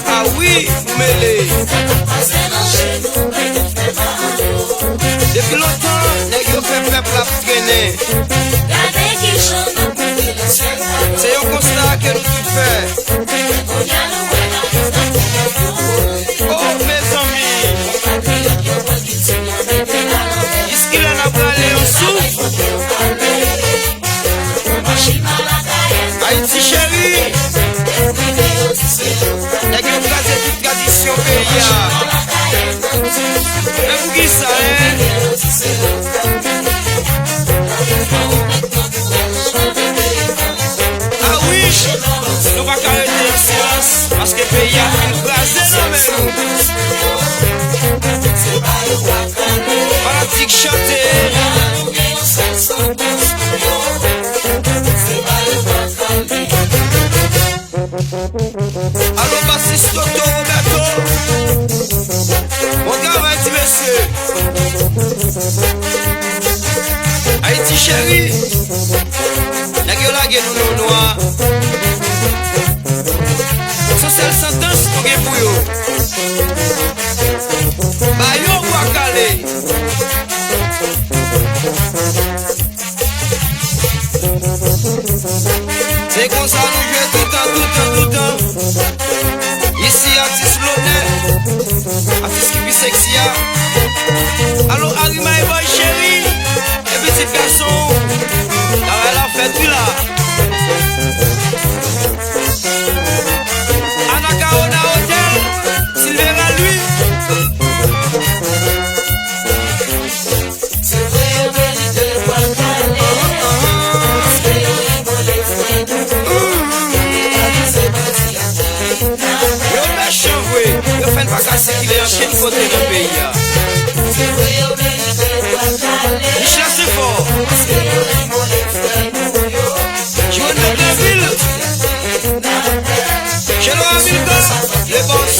Ah oui, mêlé. Depuis longtemps, les gars fait peuple à traîner. C'est un constat que nous tout fait. Oh mes amis, est-ce qu'il en a parlé en souffle? Haïti chérie, les gars casent toute tradition pays. Mais vous qui ça, ah oui, nous va arrêter en silence parce que le pays a une brasée dans même. Fanatique chanter. Allô, bassiste Toto Roberto. Mon gars, va être monsieur. Haïti chérie. La gueule a gueule nous noir. So seule sentence pour gueule pour yo. Bah yo ou calé. C'est comme ça nous jouons tout le temps. Ici artiste blondet, artiste qui vit sexy. Allô Arima et boy chérie, les petits garçons, la fête là. Anacaona Hotel, Silvera lui. Yo fè n'vacances qui est en chaîne côté dans le pays. Michel c'est fort. Joué de la ville. Chez Hamilton, les boss.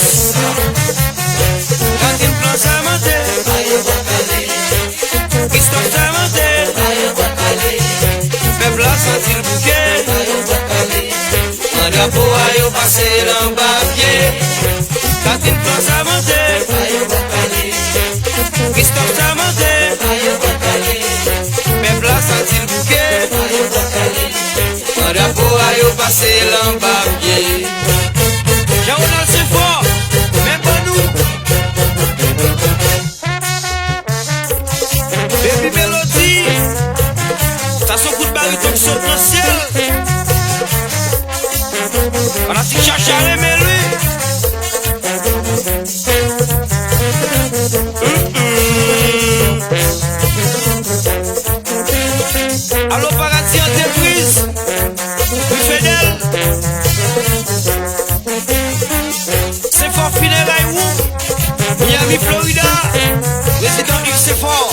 Quand il prend sa montée, Christophe sa montée. Peuple a senti le bouquet. Un drapeau a yo passé l'embarqué. Quand il prend sa montée, Christophe sa montée. Peuple a senti le bouquet. Un drapeau a yo passé l'embarqué. Jean-Ronald c'est fort, même pas nous. Baby Melody, ça son coup de baryton qui saute dans le ciel. On a si cherché à aimer lui. Allô paradis entreprise, plus fidèle. C'est fort funérailles où Miami, Florida, résident X c'est fort.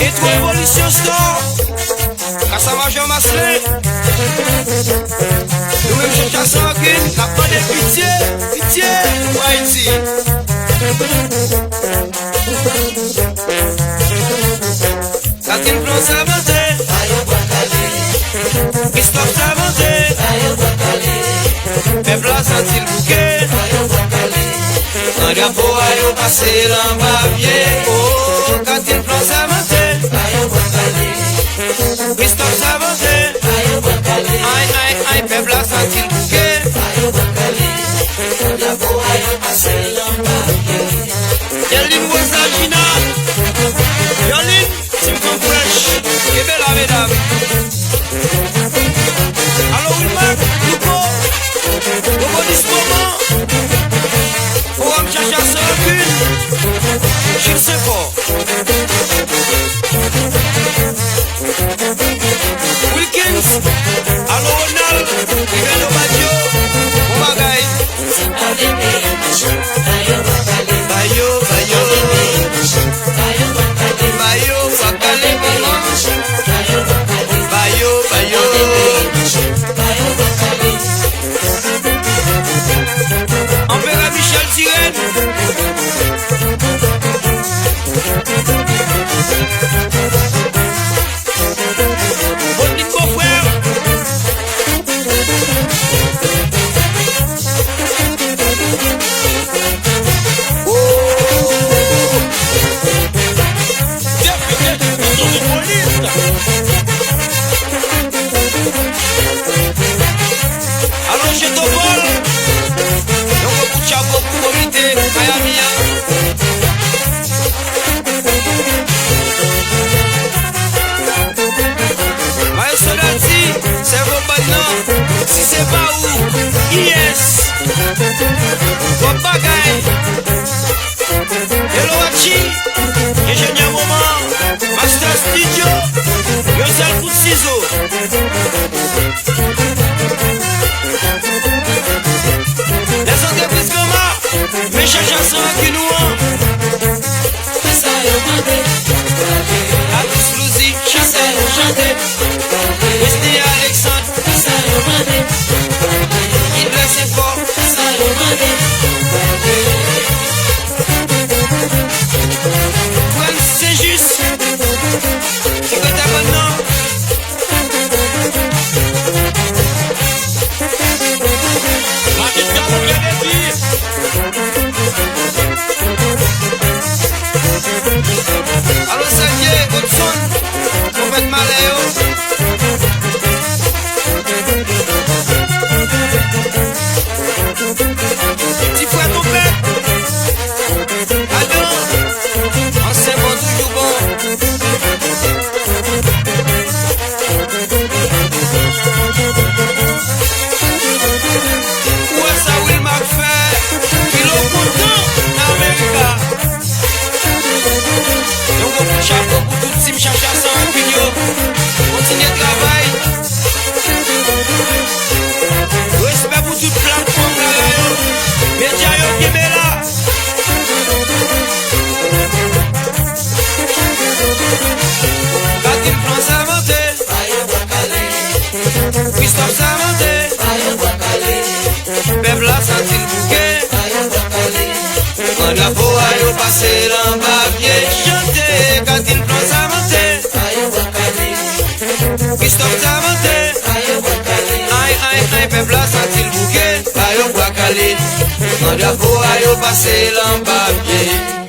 Et toi Evolution Store, Casamajor Masselé. Nous-mêmes cherchons sans aucune, n'a pas de pitié, pour Haïti. Quand il prend sa montée, Christophe sa montée. Peuple a senti le bouquet. Un drapeau a yo passé l'embarqué. Oh, quand il prend sa montée, Christophe sa montée. Aïe, peuple a senti le bouquet. Un drapeau a yo passé l'embarqué. Yaline Wazagina, Yaline, Tim Fresh, et belle mesdames. Alors Wilman, Lupo, au bon moment, pour un chercher à se recul, je ne sais pas. Wilkins, alors Ronald, Riveno Badio, mon bagaille. Bayo, wakale maman. Bayo. Empère Michel Tirène. Bon dit beau frère. ciseaux. Les entreprises comme ça, mes chercheurs sont qui nous ont. Abis Louzi, chanter. Wesley Alexandre, il blesse fort. C'est juste, tu peux t'abonner. Allô Xavier, Hudson, on fait maléo. Petit frère ton père. Allô, ancien bon toujours bon. Où est ça Will McFay? Il est content en Amérique. Donc chapeau pour tout team chercheur sans opinion. Continuez de travail. Respect pour toute plateforme là. Média yo qui est là. Katim Plan Savanté. Christophe Savanté. Peuple a senti le bouquet. Quand la voix yo passé l'embarqué. Chanté, Katim Plan Savanté. Christophe Savanté. Aïe, peuple a senti le bouquet. Ayo Wakale. Quand la voix yo passé l'embarqué.